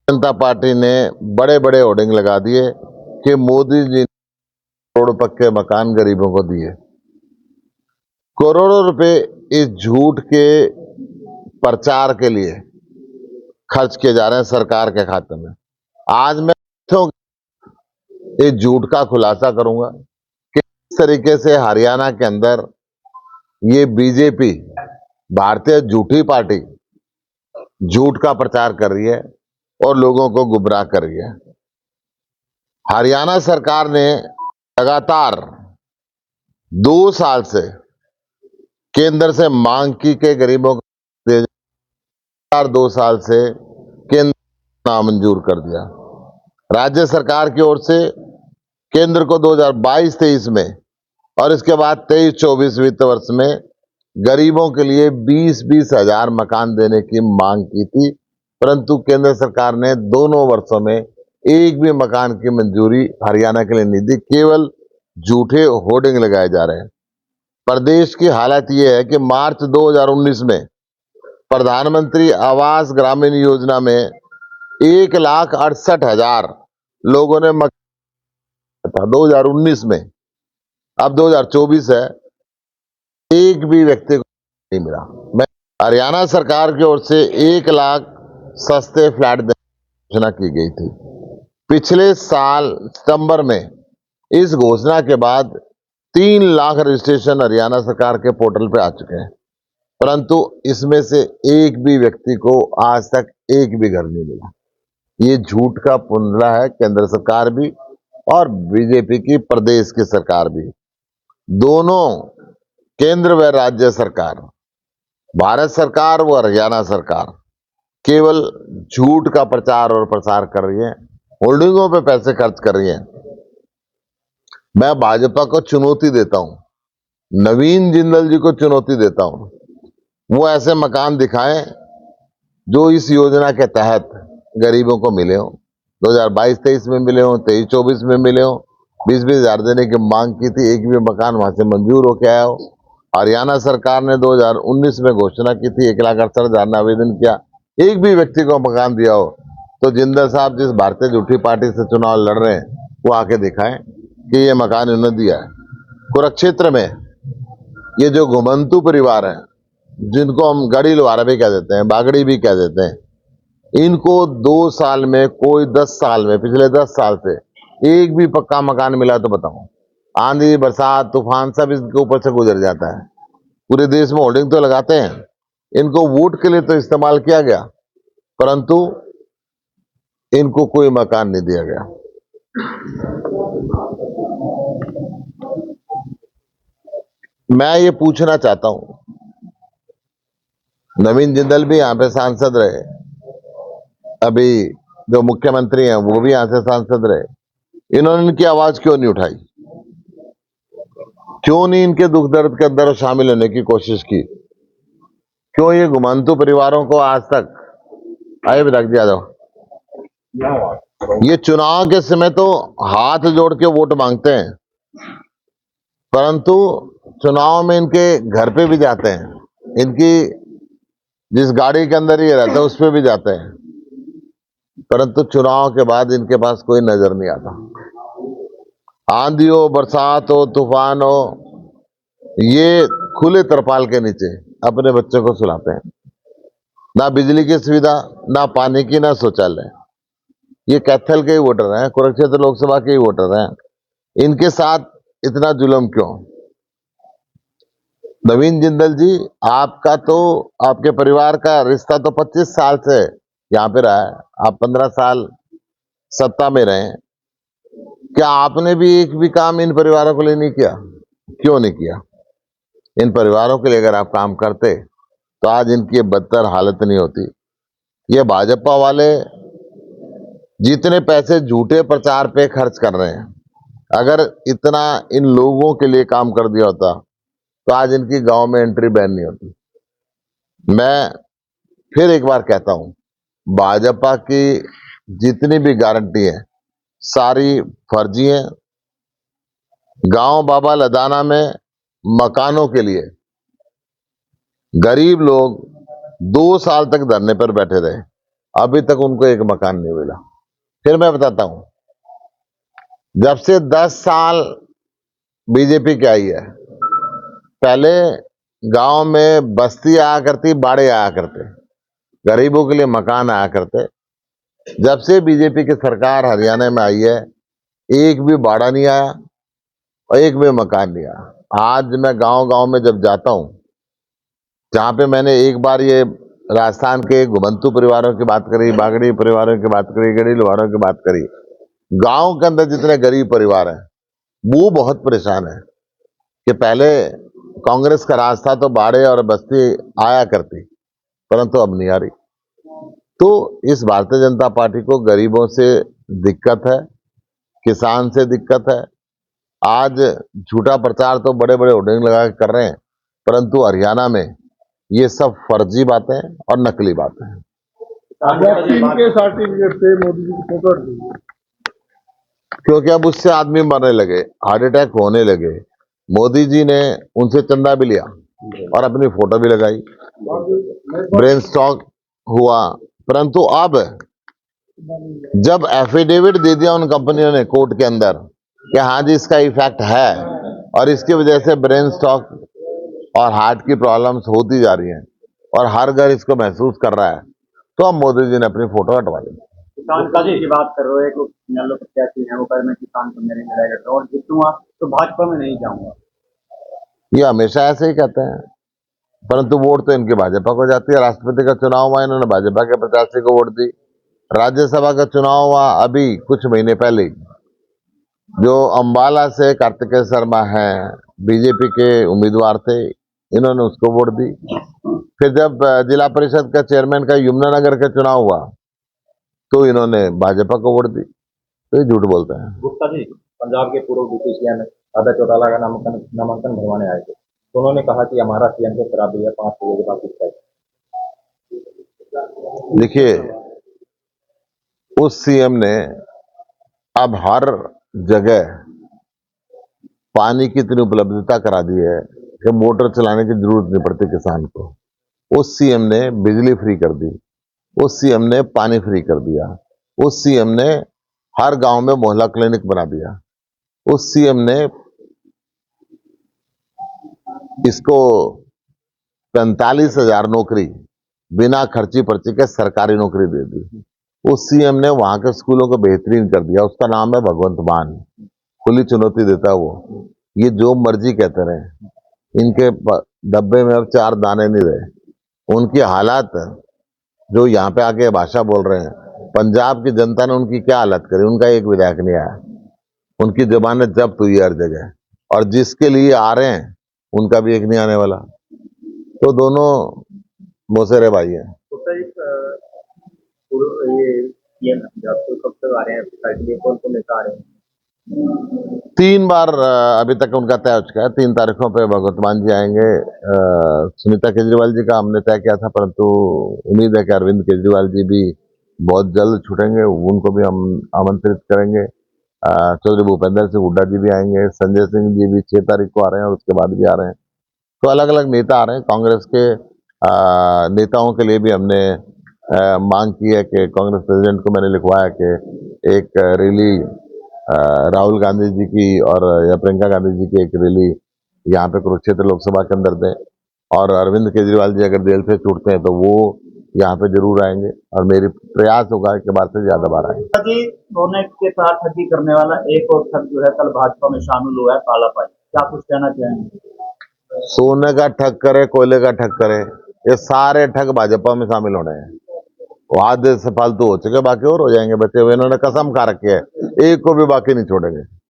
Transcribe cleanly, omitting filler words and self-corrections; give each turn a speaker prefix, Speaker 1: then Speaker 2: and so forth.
Speaker 1: जनता party ने बड़े बड़े होर्डिंग लगा दिए कि मोदी जी ने करोड़ पक्के मकान गरीबों को दिए। करोड़ों रुपए इस झूठ के प्रचार के लिए खर्च किए जा रहे हैं सरकार के खाते में। आज मैं इस झूठ का खुलासा करूंगा कि किस तरीके से हरियाणा के अंदर ये बीजेपी, भारतीय झूठी पार्टी, झूठ का प्रचार कर रही है और लोगों को गुमराह कर रही है। हरियाणा सरकार ने लगातार 2 साल से केंद्र से मांग की कि गरीबों को 2 साल से केंद्र नामंजूर कर दिया। राज्य सरकार की ओर से केंद्र को 2022-23 में और इसके बाद 23-24 वित्त वर्ष में गरीबों के लिए 20-20 हजार मकान देने की मांग की थी, परंतु केंद्र सरकार ने दोनों वर्षों में एक भी मकान की मंजूरी हरियाणा के लिए नहीं दी। केवल झूठे होर्डिंग लगाए जा रहे हैं। प्रदेश की हालत यह है कि मार्च 2019 में प्रधानमंत्री आवास ग्रामीण योजना में 1,68,000 लोगों ने मकान था 2019 में। अब 2024 है, एक भी व्यक्ति को नहीं मिला। मैं हरियाणा सरकार की ओर से 1 लाख सस्ते फ्लैट देने की घोषणा की गई थी। पिछले साल सितंबर में इस घोषणा के बाद 3 लाख रजिस्ट्रेशन हरियाणा सरकार के पोर्टल पे आ चुके हैं, परंतु इसमें से एक भी व्यक्ति को आज तक एक भी घर नहीं मिला। ये झूठ का पुतला है केंद्र सरकार भी और बीजेपी की प्रदेश की सरकार भी। दोनों केंद्र व राज्य सरकार, भारत सरकार व हरियाणा सरकार केवल झूठ का प्रचार और प्रसार कर रही है, होल्डिंगों पे पैसे खर्च कर रही है। मैं भाजपा को चुनौती देता हूं, नवीन जिंदल जी को चुनौती देता हूं, वो ऐसे मकान दिखाएं जो इस योजना के तहत गरीबों को मिले हो। 2022-23 में मिले हो, 23-24 में मिले हो। 20-20 हजार देने की मांग की थी, एक भी मकान वहां से मंजूर होके आया हो। हरियाणा सरकार ने 2019 में घोषणा की थी, 1,68,000 ने आवेदन किया, एक भी व्यक्ति को मकान दिया हो। तो जिंदल साहब जिस भारतीय झूठी पार्टी से चुनाव लड़ रहे हैं वो आके दिखाएं कि ये मकान इन्होंने दिया है। कुरुक्षेत्र में ये जो घुमंतु परिवार है, जिनको हम गड़ी लुहारा भी कह देते हैं, बागड़ी भी कह देते हैं, इनको 2 साल में, कोई 10 साल में, पिछले 10 साल से एक भी पक्का मकान मिला तो बताओ। आंधी, बरसात, तूफान सब इसके ऊपर से गुजर जाता है। पूरे देश में होर्डिंग तो लगाते हैं, इनको वोट के लिए तो इस्तेमाल किया गया, परंतु इनको कोई मकान नहीं दिया गया। मैं ये पूछना चाहता हूं, नवीन जिंदल भी यहां पे सांसद रहे, अभी जो मुख्यमंत्री हैं वो भी यहां से सांसद रहे, इन्होंने इनकी आवाज क्यों नहीं उठाई? क्यों नहीं इनके दुख दर्द के अंदर शामिल होने की कोशिश की? क्यों ये घुमंतु परिवारों को आज तक आए भी रख दिया? ये चुनाव के समय तो हाथ जोड़ के वोट मांगते हैं, परंतु चुनाव में इनके घर पे भी जाते हैं, इनकी जिस गाड़ी के अंदर ये रहते हैं उस पे भी जाते हैं, परंतु चुनाव के बाद इनके पास कोई नजर नहीं आता। आंधी हो, बरसात हो, तूफान हो, ये खुले तरपाल के नीचे अपने बच्चों को सुलाते हैं। ना बिजली की सुविधा, ना पानी की, ना शौचालय। ये कैथल के ही वोटर हैं, कुरुक्षेत्र लोकसभा के ही वोटर हैं। इनके साथ इतना जुल्म क्यों? नवीन जिंदल जी, आपका तो, आपके परिवार का रिश्ता तो 25 साल से यहाँ पे रहा है, आप 15 साल सत्ता में रहे। क्या आपने भी एक भी काम इन परिवारों के लिए नहीं किया? क्यों नहीं किया? इन परिवारों के लिए अगर आप काम करते तो आज इनकी बदतर हालत नहीं होती। ये भाजपा वाले जितने पैसे झूठे प्रचार पे खर्च कर रहे हैं, अगर इतना इन लोगों के लिए काम कर दिया होता तो आज इनकी गांव में एंट्री बैन नहीं होती। मैं फिर एक बार कहता हूं, भाजपा की जितनी भी गारंटी है सारी फर्जी हैं। गांव बाबा लदाना में मकानों के लिए गरीब लोग 2 साल तक धरने पर बैठे रहे। अभी तक उनको एक मकान नहीं मिला। फिर मैं बताता हूं, जब से 10 साल बीजेपी की आई है, पहले गांव में बस्ती आया करती, बाड़े आया करते, गरीबों के लिए मकान आया करते। जब से बीजेपी की सरकार हरियाणा में आई है, एक भी बाड़ा नहीं आया और एक भी मकान नहीं आया। आज मैं गांव गांव में जब जाता हूं, जहां पे मैंने एक बार ये राजस्थान के घुमंतू परिवारों की बात करी, बागड़ी परिवारों की बात करी, गढ़ी लोहारों की बात करी, गांव के अंदर जितने गरीब परिवार हैं वो बहुत परेशान है कि पहले कांग्रेस का राज था तो बाड़े और बस्ती आया करती, परंतु अब नहीं आ रही। तो इस भारतीय जनता पार्टी को गरीबों से दिक्कत है, किसान से दिक्कत है। आज झूठा प्रचार तो बड़े बड़े होर्डिंग लगा के कर रहे हैं, परंतु हरियाणा में ये सब फर्जी बातें और नकली बातें हैं।
Speaker 2: के सर्टिफिकेट से मोदी जी की फोटो दी,
Speaker 1: क्योंकि अब उससे आदमी मरने लगे, हार्ट अटैक होने लगे। मोदी जी ने उनसे चंदा भी लिया और अपनी फोटो भी लगाई, ब्रेन स्ट्रोक हुआ। परंतु अब जब एफिडेविट दे दिया उन कंपनियों ने कोर्ट के अंदर कि हाँ जी इसका इफेक्ट है और इसकी वजह से ब्रेन स्ट्रोक और हार्ट की प्रॉब्लम्स होती जा रही हैं और हर घर इसको महसूस कर रहा है, तो अब मोदी जी ने अपनी फोटो हटवा ली।
Speaker 3: किसान का की बात कर रहे हो, एक प्रत्याशी है वो कह रहे मैं किसान को मेरी लड़ाई लड़ रहा हूँ और जीतूंगा तो भाजपा में नहीं जाऊंगा।
Speaker 1: ये हमेशा ऐसे ही कहते हैं, परंतु वोट तो इनकी भाजपा को जाती है। राष्ट्रपति का चुनाव हुआ, इन्होंने भाजपा के प्रत्याशी को वोट दी। राज्यसभा का चुनाव हुआ अभी कुछ महीने पहले, जो अंबाला से कार्तिकेय शर्मा हैं, बीजेपी के उम्मीदवार थे, इन्होंने उसको वोट दी। फिर जब जिला परिषद का चेयरमैन का यमुनानगर का चुनाव हुआ तो इन्होंने भाजपा को वोट दी। तो ये झूठ बोलते हैं।
Speaker 3: गुप्ता जी, पंजाब के पूर्व डिप्टी सीएम अभय चौटाला का नामांकन भरवाने आए थे, तो उन्होंने कहा कि हमारा सीएम तो शराबी है, 5 बजे के बाद कुछ है।
Speaker 1: देखिए, उस सीएम ने अब हर जगह पानी की इतनी उपलब्धता करा दी है कि मोटर चलाने की जरूरत नहीं पड़ती किसान को। उस सीएम ने बिजली फ्री कर दी, उस सीएम ने पानी फ्री कर दिया, उस सीएम ने हर गांव में मोहल्ला क्लिनिक बना दिया, उस सीएम ने इसको 45,000 नौकरी बिना खर्ची पर्ची के सरकारी नौकरी दे दी। उस सीएम ने वहां के स्कूलों को बेहतरीन कर दिया। उसका नाम है भगवंत मान, खुली चुनौती देता है वो। ये जो मर्जी कहते रहे, इनके डब्बे में अब 4 दाने नहीं रहे। उनकी हालात जो यहाँ पे आके भाषा बोल रहे हैं, पंजाब की जनता ने उनकी क्या हालत करी। उनका एक विधायक नहीं आया, उनकी जबानें जब्त हुई हर जगह, और जिसके लिए आ रहे हैं उनका भी एक नहीं आने वाला। तो दोनों मौसेरे भाई हैं।
Speaker 3: तो सर ये सीएम पंजाब से कब तक आ रहे हैं, कौन कौन नेता आ रहे हैं?
Speaker 1: 3 बार अभी तक उनका तय हो चुका है। 3 तारीखों पे भगवंत मान जी आएंगे। सुनीता केजरीवाल जी का हमने तय किया था, परंतु उम्मीद है कि अरविंद केजरीवाल जी भी बहुत जल्द छूटेंगे, उनको भी हम आमंत्रित करेंगे। चौधरी भूपेंद्र सिंह हुड्डा जी भी आएंगे, संजय सिंह जी भी 6 तारीख को आ रहे हैं और उसके बाद भी आ रहे हैं। तो अलग अलग नेता आ रहे हैं। कांग्रेस के नेताओं के लिए भी हमने मांग की है कि कांग्रेस प्रेसिडेंट को मैंने लिखवाया कि एक रैली राहुल गांधी जी की और या प्रियंका गांधी जी की एक रैली यहाँ पे कुरुक्षेत्र लोकसभा के अंदर दें, और अरविंद केजरीवाल जी अगर जेल से छूटते हैं तो वो यहाँ पे जरूर आएंगे, और मेरी प्रयास होगा कि बार से ज्यादा बार आएंगे।
Speaker 3: जी, सोने के साथ ठगी करने वाला एक और ठग जो है कल भाजपा में शामिल हुआ है, काला पाई, क्या कुछ कहना चाहेंगे?
Speaker 1: सोने का ठग करे, कोयले का ठग करे, ये सारे ठग भाजपा में शामिल होने हैं। वो आधे से फालतू हो चुके, बाकी और हो जाएंगे बचे हुए। इन्होंने कसम खा रखी है, एक को भी बाकी नहीं छोड़ेंगे।